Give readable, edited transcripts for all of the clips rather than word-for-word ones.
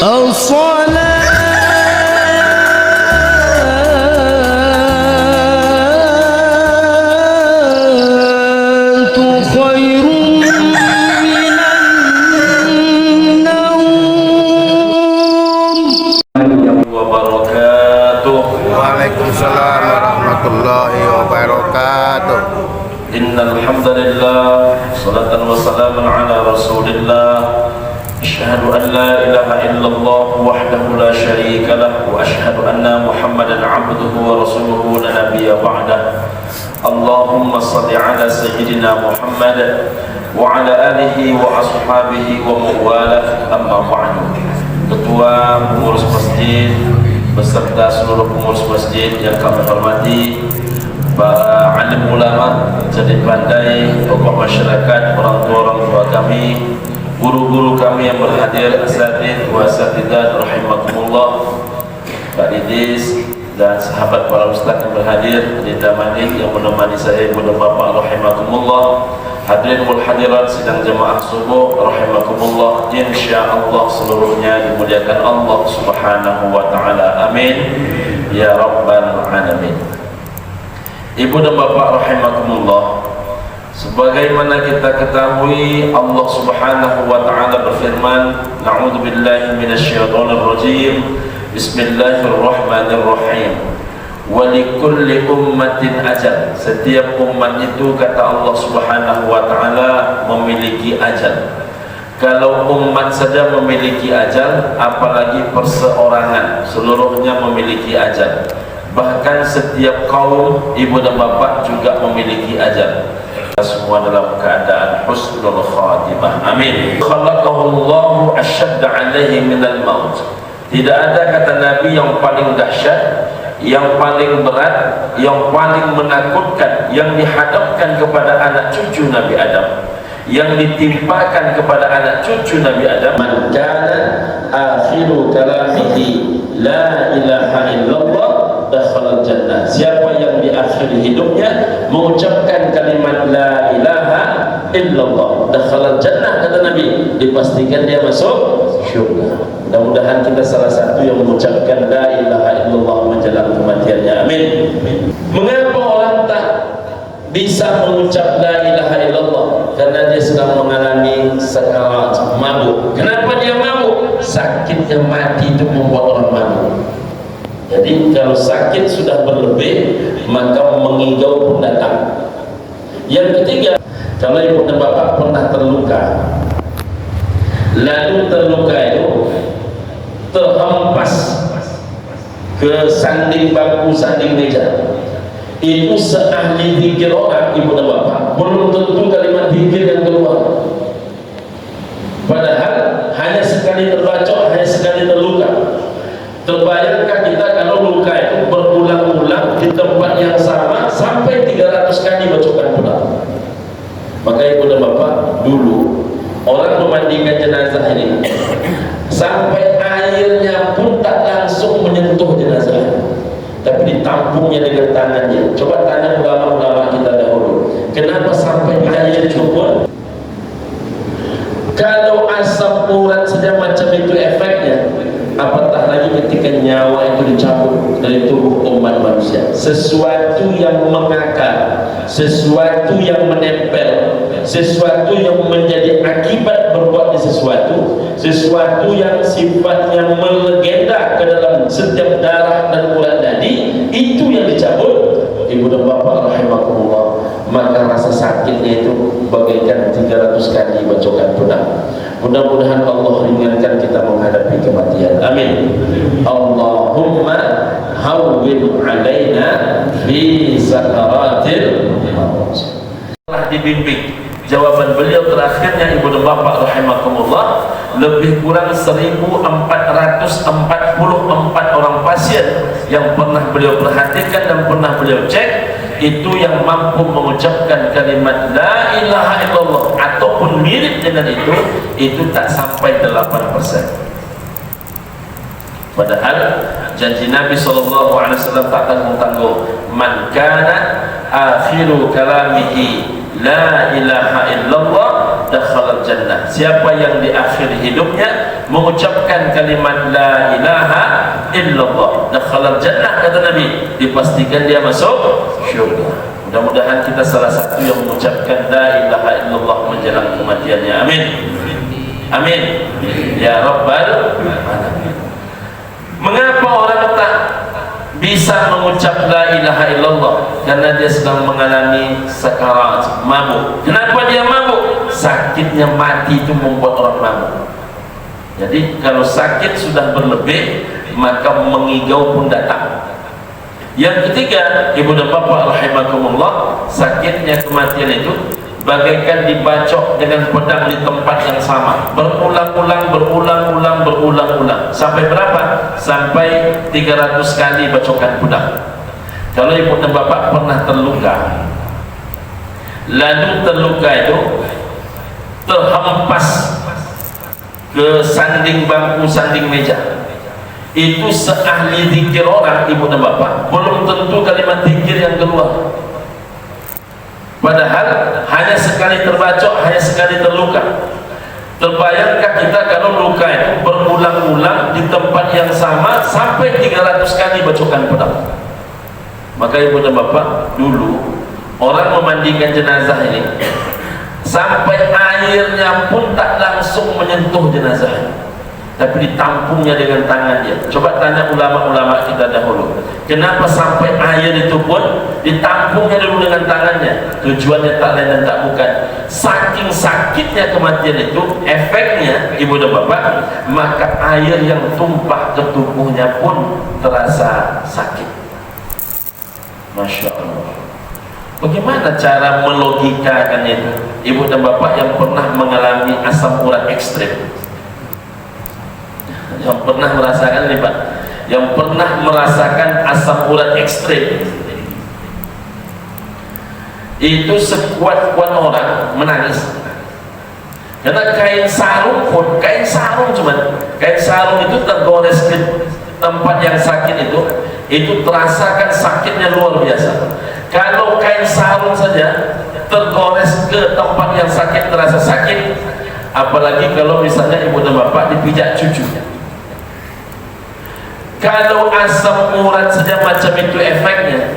Waalaikumsalam warahmatullahi wabarakatuh. Innal hamdalillah salatan wa salaman ala rasulillah. Asyhadu an la ilaha illallah wahdahu la syarika lah wa asyhadu anna Muhammadan abduhu wa rasuluhu la nabiyya ba'dah. Allahumma shalli ala sayyidina Muhammad wa ala alihi wa ashabihi wa mawalah, amma ba'du. Ketua pengurus masjid beserta seluruh pengurus masjid yang kami hormati, para alim ulama, jadi pandai, tokoh masyarakat, orang tua kami, guru-guru kami yang berhadir, asatidz wa asatidzat rahimakumullah, Pak Didis dan sahabat para ustaz yang berhadir, Dita Manik yang menemani saya, Ibu dan Bapak rahimakumullah, hadirin wal hadirat sidang jemaah subuh rahimakumullah, insyaallah seluruhnya dimuliakan Allah Subhanahu wa taala. Amin ya rabbal alamin. Ibu dan Bapak rahimakumullah, sebagaimana kita ketahui, Allah Subhanahu wa taala berfirman, na'udzubillahi minasyaitonir rajim, bismillahirrahmanirrahim, wa likulli ummatin ajal. Setiap umat itu, kata Allah Subhanahu wa taala, memiliki ajal. Kalau umat saja memiliki ajal, apalagi perseorangan, seluruhnya memiliki ajal. Bahkan setiap kaum, ibu dan bapak juga memiliki ajal. Semua dalam keadaan husnul khatimah. Amin. Khalaqahullahu asyadda alaihi minal maut. Tidak ada, kata Nabi, yang paling dahsyat, yang paling berat, yang paling menakutkan, yang dihadapkan kepada anak cucu Nabi Adam, yang ditimpakan kepada anak cucu Nabi Adam. Man kana akhiru kalamihi la ilaha illallah dakhala jannah. Siapa yang di akhir hidupnya mengucapkan kalimat la ilaha illallah dakhala jannah, kata Nabi, dipastikan dia masuk syurga. Mudah-mudahan kita salah satu yang mengucapkan la ilaha illallah menjelang kematiannya. Amin. Mengapa orang tak bisa mengucap la ilaha illallah? Karena dia sedang mengalami sakarat, mabuk. Kenapa dia mabuk? Sakitnya mati itu membuat orang mabuk. Jadi kalau sakit sudah berlebih, maka mengigau pun datang. Yang ketiga, kalau ibu dan bapak pernah terluka, lalu terluka itu terhempas ke sanding bangku, sanding meja, itu seahli zikir orang, ibu dan bapak, belum tentu kalimat zikir yang keluar. Padahal hanya sekali terbacok, hanya sekali terluka. Terbayangkan kita kalau luka itu berulang-ulang di tempat yang sama sampai 300 kali bacokan pulang. Maka ibu dan bapak, dulu orang memandikan jenazah ini sampai airnya pun tak langsung menyentuh jenazah, tapi ditampungnya dengan tangannya. Coba tanya ulama-ulama kita dahulu, kenapa sampai air cukup? Kalau asam urat saja macam itu efeknya, apatah lagi ketika nyawa itu dicabut dari tubuh umat manusia. Sesuatu yang mengakar, sesuatu yang menempel, sesuatu yang menjadi akibat berbuat di sesuatu yang sifatnya melegenda ke dalam setiap darah dan urat tadi, itu yang dicabut. Ibu dan bapak rahimakumullah, maka rasa sakitnya itu bagaikan 300 kali bacokan pedang. Mudah-mudahan Allah ringankan kita menghadapi kematian. Amin. Allahumma hawwin alaina fi sakaratil maut. Telah dibimbing. Jawaban beliau terakhirnya, ibu dan bapak rahimakumullah, lebih kurang 1444 orang pasien yang pernah beliau perhatikan dan pernah beliau cek, itu yang mampu mengucapkan kalimat la ilaha illallah ataupun mirip dengan itu tak sampai 8%. Padahal janji Nabi SAW tak tanggung-tanggung, man kana akhiru kalamihi la ilaha illallah dakhala al-jannah. Siapa yang di akhir hidupnya mengucapkan kalimat la ilaha illallah, dakhala al-jannah, kata Nabi, dipastikan dia masuk syurga. Mudah-mudahan kita salah satu yang mengucapkan la ilaha illallah menjelang kematiannya. Amin. Amin ya rabbal alamin. Mengapa orang tak bisa mengucap la ilaha illallah? Karena dia sedang mengalami sakarat, mabuk. Kenapa dia mabuk? Sakitnya mati itu membuat orang mabuk. Jadi kalau sakit sudah berlebih, maka mengigau pun datang. Yang ketiga, ibu dan bapak rahimakumullah, sakitnya kematian itu bagaikan dibacok dengan pedang di tempat yang sama, berulang-ulang. Sampai berapa? Sampai 300 kali bacokan pedang. Kalau ibu dan bapak pernah terluka, lalu terluka itu terhempas ke sanding bangku, sanding meja, itu seahli zikir orang, ibu dan bapak, belum tentu kalimat zikir yang keluar. Padahal hanya sekali terbacok, hanya sekali terluka. Terbayangkan kita kalau luka itu berulang-ulang di tempat yang sama sampai 300 kali bacokan pedang. Maka ibu dan bapak, dulu orang memandikan jenazah ini sampai airnya pun tak langsung menyentuh jenazah, tapi ditampungnya dengan tangan dia. Coba tanya ulama-ulama kita dahulu, kenapa sampai air itu pun ditampungnya dulu dengan tangannya? Tujuannya tak lain dan tak bukan, saking sakitnya kematian itu, efeknya ibu dan bapak, maka air yang tumpah ke tubuhnya pun terasa sakit. Masya Allah. Bagaimana cara melogikakan itu? Ibu dan bapak yang pernah mengalami asam urat ekstrim, yang pernah merasakan ini Pak, yang pernah merasakan asam urat ekstrim, itu sekuat-kuat orang menangis. Karena kain sarung pun, kain sarung itu tergores ke tempat yang sakit itu terasakan sakitnya luar biasa. Kalau kain sarung saja tergores ke tempat yang sakit terasa sakit, apalagi kalau misalnya ibu dan bapak dipijak cucu. Kalau asam urat saja macam itu efeknya,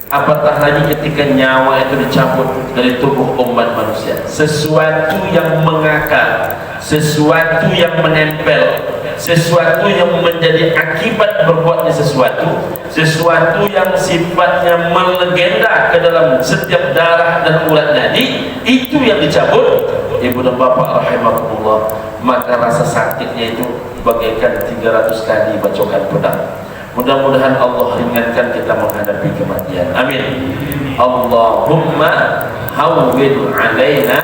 apatah lagi ketika nyawa itu dicabut dari tubuh umat manusia. Sesuatu yang mengakar, sesuatu yang menempel, sesuatu yang menjadi akibat berbuatnya sesuatu yang sifatnya melegenda ke dalam setiap darah dan urat nadi, itu yang dicabut, ibu dan bapak rahimakumullah, maka rasa sakitnya itu bagaikan 300 kali bacokan pedang. Mudah-mudahan Allah ringankan kita menghadapi kematian. Amin. Allahumma hawwin alaina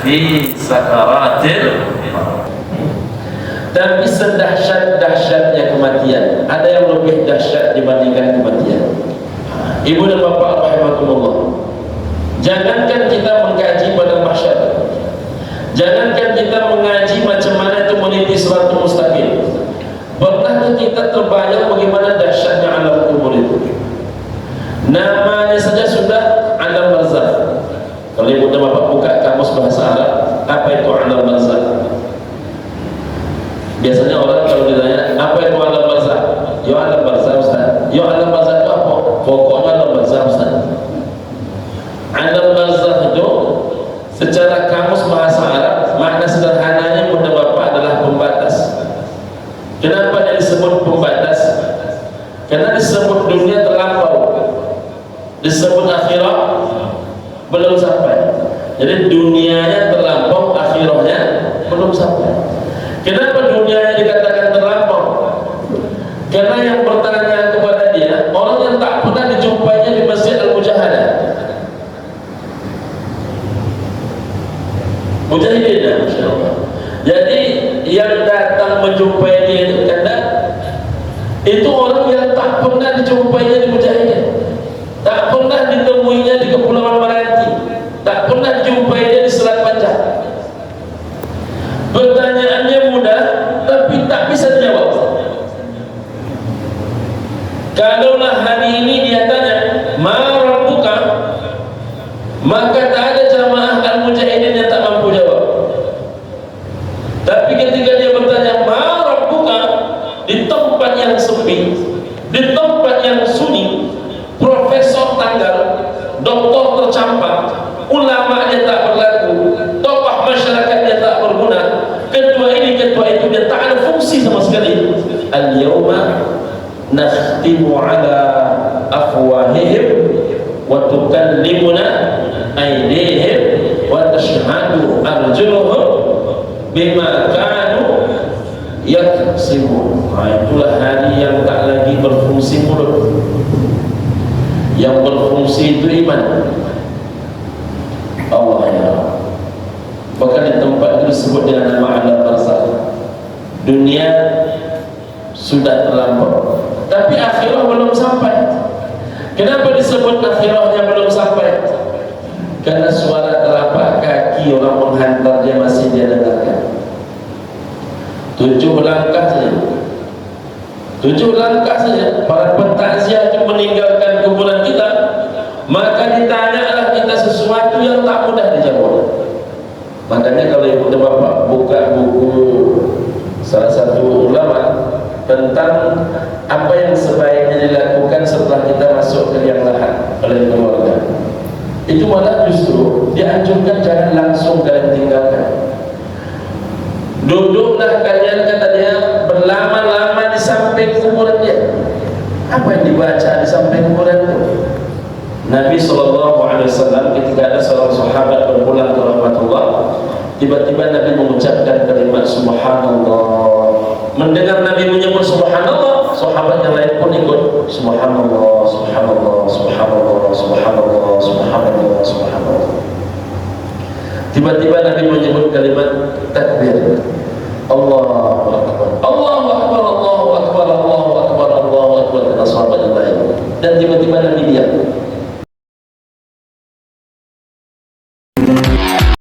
fi sakaratil maut. Tapi sedahsyat-dahsyatnya kematian, ada yang lebih dahsyat dibandingkan kematian. Ibu dan bapak rahimakumullah, jangankan kita mengkaji pada mahsyar, jangankan kita mengaji macam mana itu meniti siratul mustaqim, pernahkah kita terbayang bagaimana dahsyatnya alam kubur itu? Namanya saja sudah alam barzakh. Kalau ibu dan bapak buka kamus bahasa Arab, apa itu alam barzakh? Biasanya orang kalau ditanya apa itu alam barzakh, ya alam barzakh Ustaz. Ya alam barzakh itu apa? Pokoknya alam barzakh Ustaz. Alam barzakh itu secara kamus bahasa Arab, makna sederhananya pada bapak adalah pembatas. Kenapa dia disebut pembatas? Karena disebut dunia terlampau, disebut akhirat belum sampai. Jadi dunianya terlampau, akhirahnya belum sampai. Kenapa dunianya dikatakan terlampau? Karena yang bertanya kepada dia orang yang tak pernah dijumpainya di Masjid Al-Mujahadah. Mujahidin, Masya Allah. Jadi yang datang menjumpai dia itu orang yang tak pernah dijumpainya di Mujahidin, tak pernah ditemuinya di Kepulauan Meranti, tak pernah dijumpainya di Selat Panjang. Pertanyaannya mudah, tapi tak bisa dijawab. Kalaulah hari ini dia tanya, "Ma rabbuka?" maka tak ada jamaah Al-Mujahidin yang tak mampu jawab. ulama dia tak berlaku, tokoh masyarakat dia tak berguna, ketua ini ketua itu dia tak ada fungsi sama sekali. Al-yawma nakhtimu ala afwahihim wa tukallimuna aydihim wa tashhadu arjuluhum bima kanu yaksibun. Itulah hari yang tak lagi berfungsi mulut, yang berfungsi itu iman. Allah ya. Bahkan di tempat itu disebut dengan nama alam barzakh. Dunia sudah terlampau, tapi akhirah belum sampai. Kenapa disebut akhirahnya belum sampai? Karena suara telapak kaki orang menghantar dia masih dia dengarkan. 7 langkah saja, 7 langkah saja para pentakziah itu meninggalkan kuburan kita, maka ditanyalah kita sesuatu yang tak mudah dijawab. Makanya kalau ibu dan bapak buka buku salah satu ulama tentang apa yang sebaiknya dilakukan setelah kita masuk ke liang lahat oleh keluarga, itu malah justru dianjurkan jangan langsung kalian tinggalkan. Duduklah kalian, kata dia, berlama-lama di samping kuburan dia. Apa yang dibaca di samping kuburan itu? Nabi SAW ketika ada seorang sahabat berpulang ke rahmatullah, tiba-tiba Nabi mengucapkan kalimat subhanallah. Mendengar Nabi menyebut subhanallah, sahabat yang lain pun ikut subhanallah, subhanallah, subhanallah, subhanallah, subhanallah, subhanallah. Tiba-tiba Nabi menyebut kalimat takbir, Allahu Akbar, Allahu Akbar, Allahu Akbar, Allahu Akbar, Allahu Akbar, kata sahabat yang lain. Dan tiba-tiba Nabi diam.